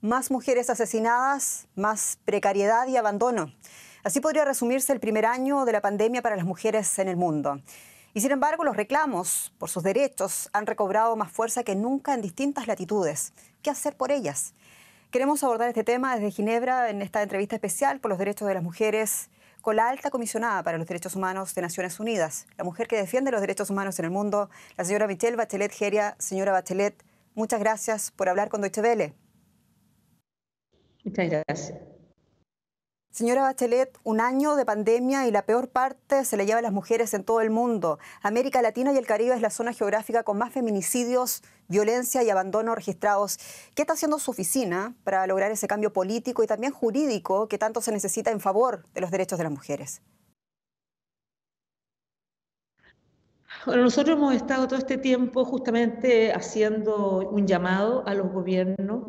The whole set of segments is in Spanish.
Más mujeres asesinadas, más precariedad y abandono. Así podría resumirse el primer año de la pandemia para las mujeres en el mundo. Y sin embargo, los reclamos por sus derechos han recobrado más fuerza que nunca en distintas latitudes. ¿Qué hacer por ellas? Queremos abordar este tema desde Ginebra en esta entrevista especial por los derechos de las mujeres con la alta comisionada para los derechos humanos de Naciones Unidas, la mujer que defiende los derechos humanos en el mundo, la señora Michelle Bachelet Jeria. Señora Bachelet, muchas gracias por hablar con Deutsche Welle. Muchas gracias. Señora Bachelet, un año de pandemia y la peor parte se la llevan las mujeres en todo el mundo. América Latina y el Caribe es la zona geográfica con más feminicidios, violencia y abandono registrados. ¿Qué está haciendo su oficina para lograr ese cambio político y también jurídico que tanto se necesita en favor de los derechos de las mujeres? Bueno, nosotros hemos estado todo este tiempo justamente haciendo un llamado a los gobiernos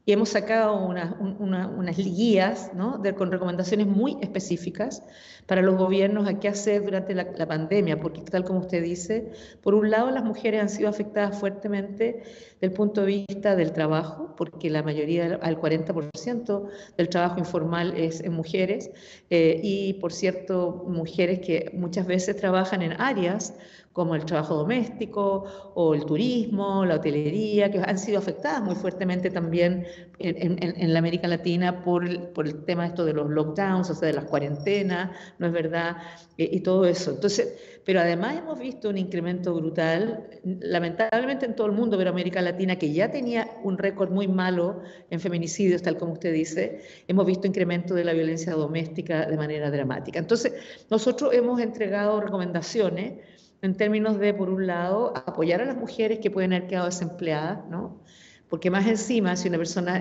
y hemos sacado unas guías, ¿no? Con recomendaciones muy específicas para los gobiernos a qué hacer durante la pandemia, porque tal como usted dice, por un lado las mujeres han sido afectadas fuertemente desde el punto de vista del trabajo, porque la mayoría, al 40% del trabajo informal es en mujeres, y por cierto, mujeres que muchas veces trabajan en áreas como el trabajo doméstico o el turismo, la hotelería, que han sido afectadas muy fuertemente también en la América Latina por el tema esto de los lockdowns, o sea, de las cuarentenas, ¿no es verdad? Y todo eso. Entonces, pero además hemos visto un incremento brutal, lamentablemente en todo el mundo, pero América Latina, que ya tenía un récord muy malo en feminicidios, tal como usted dice, hemos visto incremento de la violencia doméstica de manera dramática. Entonces, nosotros hemos entregado recomendaciones en términos de, por un lado, apoyar a las mujeres que pueden haber quedado desempleadas, ¿no? Porque más encima, si una persona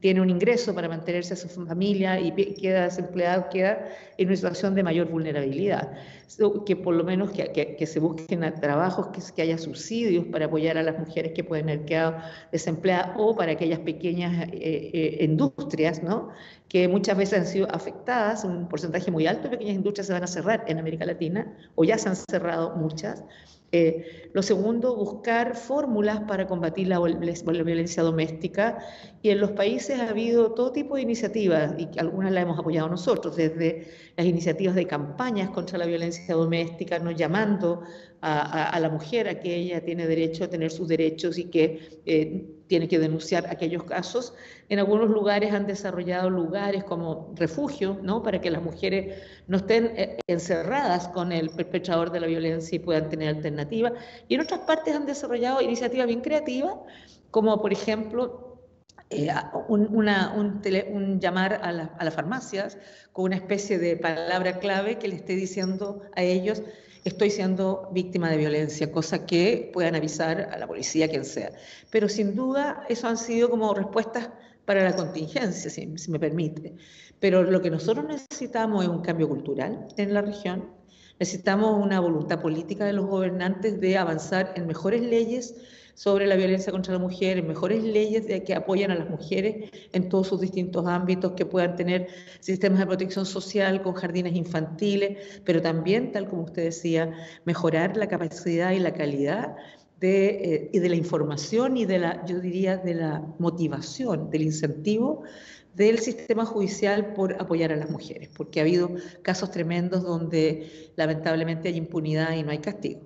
tiene un ingreso para mantenerse a su familia y queda desempleado, queda en una situación de mayor vulnerabilidad. Que por lo menos que se busquen trabajos, que haya subsidios para apoyar a las mujeres que pueden haber quedado desempleadas o para aquellas pequeñas industrias, ¿no? Que muchas veces han sido afectadas, un porcentaje muy alto de pequeñas industrias se van a cerrar en América Latina, o ya se han cerrado muchas. Lo segundo, buscar fórmulas para combatir la violencia doméstica, y en los países ha habido todo tipo de iniciativas, y algunas las hemos apoyado nosotros, desde las iniciativas de campañas contra la violencia doméstica, nos llamando a la mujer a que ella tiene derecho a tener sus derechos y que tiene que denunciar aquellos casos. En algunos lugares han desarrollado lugares como refugios, ¿no? Para que las mujeres no estén encerradas con el perpetrador de la violencia y puedan tener alternativas. Y en otras partes han desarrollado iniciativas bien creativas, como por ejemplo un llamar a las farmacias con una especie de palabra clave que le esté diciendo a ellos: estoy siendo víctima de violencia, cosa que puedan avisar a la policía, quien sea. Pero sin duda eso han sido como respuestas para la contingencia, si me permite. Pero lo que nosotros necesitamos es un cambio cultural en la región. Necesitamos una voluntad política de los gobernantes de avanzar en mejores leyes sobre la violencia contra la mujer, en mejores leyes que apoyan a las mujeres en todos sus distintos ámbitos, que puedan tener sistemas de protección social con jardines infantiles, pero también, tal como usted decía, mejorar la capacidad y la calidad y de la información y yo diría, de la motivación, del incentivo del sistema judicial por apoyar a las mujeres, porque ha habido casos tremendos donde lamentablemente hay impunidad y no hay castigo.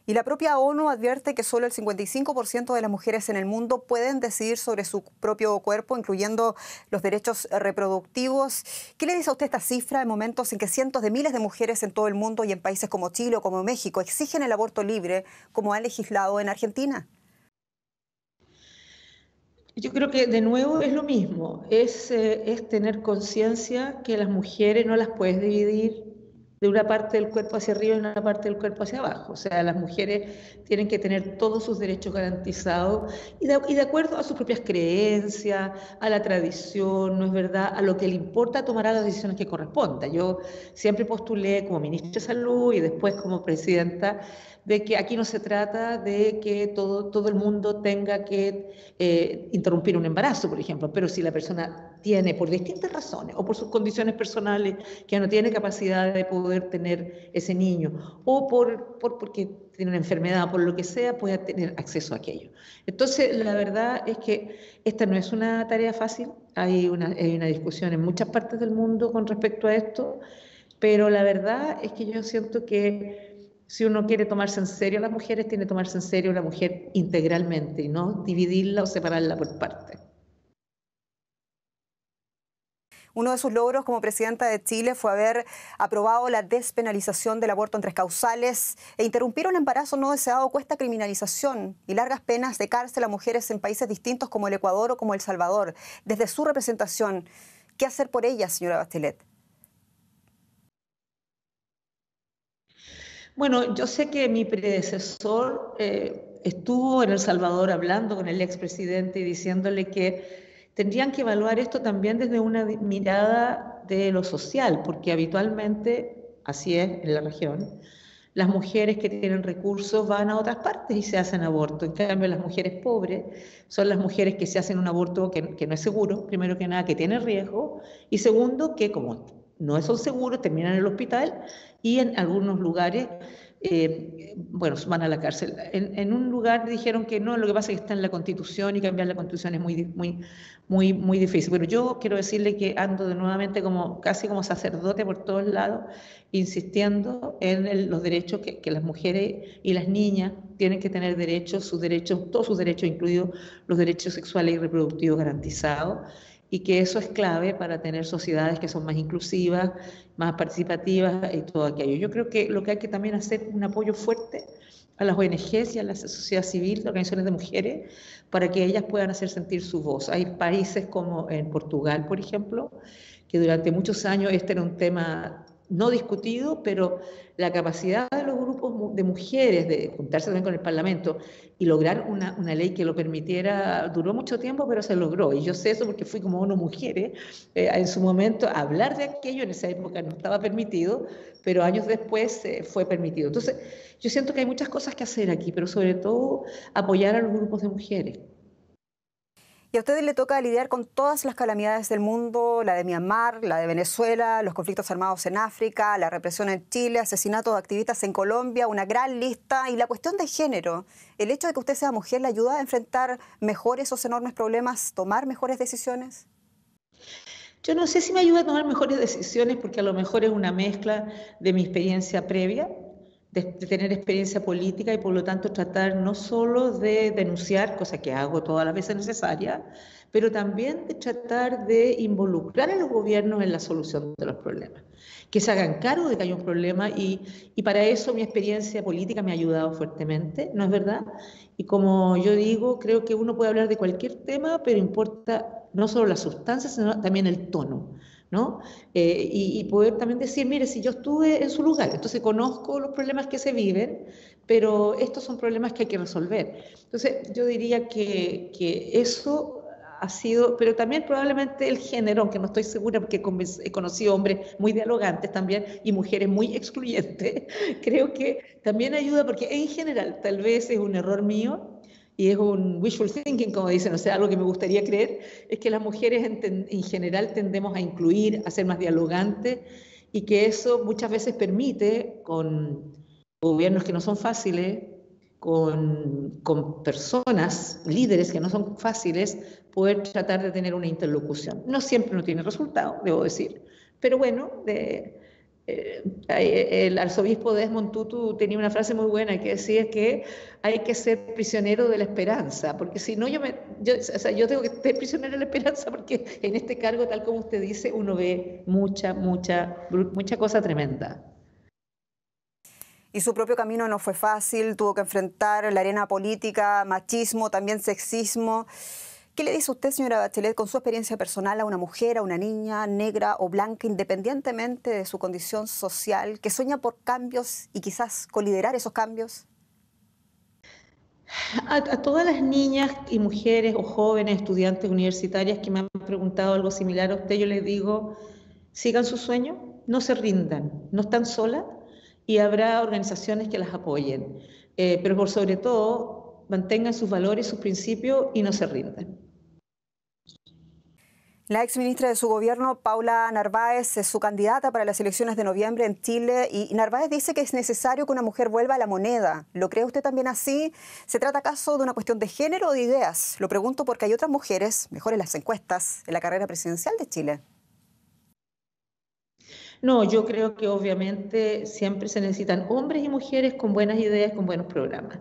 Y la propia ONU advierte que solo el 55% de las mujeres en el mundo pueden decidir sobre su propio cuerpo, incluyendo los derechos reproductivos. ¿Qué le dice a usted esta cifra en momentos en que cientos de miles de mujeres en todo el mundo y en países como Chile o como México exigen el aborto libre, como ha legislado en Argentina? Yo creo que de nuevo es lo mismo, es tener conciencia que las mujeres no las puedes dividir de una parte del cuerpo hacia arriba y una parte del cuerpo hacia abajo. O sea, las mujeres tienen que tener todos sus derechos garantizados y de acuerdo a sus propias creencias, a la tradición, ¿no es verdad? A lo que le importa, tomará las decisiones que correspondan. Yo siempre postulé como ministra de Salud y después como presidenta de que aquí no se trata de que todo el mundo tenga que interrumpir un embarazo, por ejemplo, pero si la persona tiene, por distintas razones, o por sus condiciones personales, que no tiene capacidad de poder tener ese niño, o porque tiene una enfermedad o por lo que sea, pueda tener acceso a aquello. Entonces, la verdad es que esta no es una tarea fácil, hay una discusión en muchas partes del mundo con respecto a esto, pero la verdad es que yo siento que si uno quiere tomarse en serio a las mujeres, tiene que tomarse en serio a la mujer integralmente y no dividirla o separarla por partes. Uno de sus logros como presidenta de Chile fue haber aprobado la despenalización del aborto en 3 causales e interrumpir un embarazo no deseado cuesta criminalización y largas penas de cárcel a mujeres en países distintos como el Ecuador o como El Salvador. Desde su representación, ¿qué hacer por ellas, señora Bachelet? Bueno, yo sé que mi predecesor estuvo en El Salvador hablando con el expresidente y diciéndole que tendrían que evaluar esto también desde una mirada de lo social, porque habitualmente, así es en la región, las mujeres que tienen recursos van a otras partes y se hacen aborto. En cambio, las mujeres pobres son las mujeres que se hacen un aborto que no es seguro, primero que nada, que tiene riesgo, y segundo, que como no son seguros, terminan en el hospital y en algunos lugares, bueno, van a la cárcel. En un lugar dijeron que no, lo que pasa es que está en la Constitución y cambiar la Constitución es muy difícil. Pero yo quiero decirle que ando de nuevamente casi como sacerdote por todos lados, insistiendo en los derechos que las mujeres y las niñas tienen que tener derechos, todos sus derechos, incluidos los derechos sexuales y reproductivos garantizados, y que eso es clave para tener sociedades que son más inclusivas, más participativas y todo aquello. Yo creo que lo que hay que también hacer es un apoyo fuerte a las ONGs y a la sociedad civil, las organizaciones de mujeres, para que ellas puedan hacer sentir su voz. Hay países como en Portugal, por ejemplo, que durante muchos años este era un tema no discutido, pero la capacidad de los grupos de mujeres de juntarse también con el Parlamento y lograr una ley que lo permitiera, duró mucho tiempo, pero se logró. Y yo sé eso porque fui como ONU Mujeres, en su momento hablar de aquello en esa época no estaba permitido, pero años después fue permitido. Entonces, yo siento que hay muchas cosas que hacer aquí, pero sobre todo apoyar a los grupos de mujeres. Y a ustedes le toca lidiar con todas las calamidades del mundo, la de Myanmar, la de Venezuela, los conflictos armados en África, la represión en Chile, asesinatos de activistas en Colombia, una gran lista. Y la cuestión de género, el hecho de que usted sea mujer, ¿le ayuda a enfrentar mejor esos enormes problemas, tomar mejores decisiones? Yo no sé si me ayuda a tomar mejores decisiones porque a lo mejor es una mezcla de mi experiencia previa, de tener experiencia política y por lo tanto tratar no solo de denunciar, cosa que hago todas las veces necesarias, pero también de tratar de involucrar a los gobiernos en la solución de los problemas, que se hagan cargo de que hay un problema y para eso mi experiencia política me ha ayudado fuertemente, ¿no es verdad? Y como yo digo, creo que uno puede hablar de cualquier tema, pero importa no solo la sustancia, sino también el tono, ¿no? Y poder también decir, mire, si yo estuve en su lugar, entonces conozco los problemas que se viven, pero estos son problemas que hay que resolver. Entonces, yo diría que eso ha sido, pero también probablemente el género, aunque no estoy segura porque he conocido hombres muy dialogantes también y mujeres muy excluyentes, creo que también ayuda porque en general tal vez es un error mío y es un wishful thinking, como dicen, o sea, algo que me gustaría creer, es que las mujeres en general tendemos a incluir, a ser más dialogantes y que eso muchas veces permite con gobiernos que no son fáciles, con personas, líderes que no son fáciles, poder tratar de tener una interlocución. No siempre no tiene resultado, debo decir, pero bueno, el arzobispo Desmond Tutu tenía una frase muy buena que decía que hay que ser prisionero de la esperanza, porque si no o sea, yo tengo que ser prisionero de la esperanza porque en este cargo, tal como usted dice, uno ve mucha cosa tremenda. Y su propio camino no fue fácil, tuvo que enfrentar la arena política, machismo, también sexismo. ¿Qué le dice usted, señora Bachelet, con su experiencia personal a una mujer, a una niña negra o blanca, independientemente de su condición social, que sueña por cambios y quizás coliderar esos cambios? A todas las niñas y mujeres o jóvenes estudiantes universitarias que me han preguntado algo similar a usted, yo les digo, sigan su sueño, no se rindan, no están solas y habrá organizaciones que las apoyen, pero por sobre todo mantengan sus valores, sus principios y no se rindan. La exministra de su gobierno, Paula Narváez, es su candidata para las elecciones de noviembre en Chile y Narváez dice que es necesario que una mujer vuelva a la moneda. ¿Lo cree usted también así? ¿Se trata acaso de una cuestión de género o de ideas? Lo pregunto porque hay otras mujeres, mejor en las encuestas, en la carrera presidencial de Chile. No, yo creo que obviamente siempre se necesitan hombres y mujeres con buenas ideas, con buenos programas.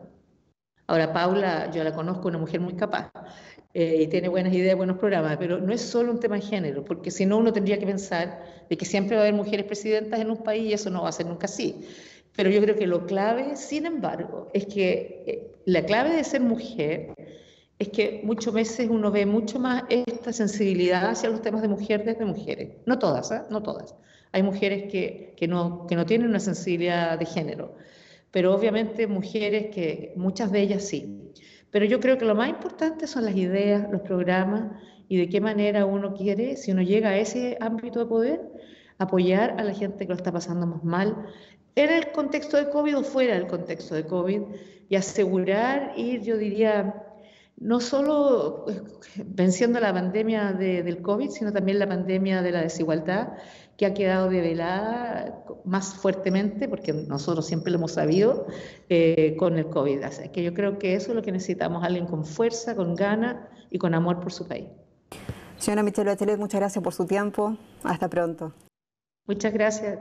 Ahora, Paula, yo la conozco, una mujer muy capaz y tiene buenas ideas, buenos programas, pero no es solo un tema de género, porque si no uno tendría que pensar de que siempre va a haber mujeres presidentas en un país y eso no va a ser nunca así. Pero yo creo que lo clave, sin embargo, es que la clave de ser mujer es que muchas veces uno ve mucho más esta sensibilidad hacia los temas de mujer desde mujeres. No todas, ¿eh? No todas. Hay mujeres que no tienen una sensibilidad de género, pero obviamente mujeres que muchas de ellas sí. Pero yo creo que lo más importante son las ideas, los programas y de qué manera uno quiere, si uno llega a ese ámbito de poder, apoyar a la gente que lo está pasando más mal, en el contexto de COVID o fuera del contexto de COVID, y asegurar ir, yo diría, no solo venciendo la pandemia del COVID, sino también la pandemia de la desigualdad, que ha quedado develada más fuertemente, porque nosotros siempre lo hemos sabido, con el COVID. Así que yo creo que eso es lo que necesitamos, alguien con fuerza, con ganas y con amor por su país. Señora Michelle Bachelet, muchas gracias por su tiempo. Hasta pronto. Muchas gracias.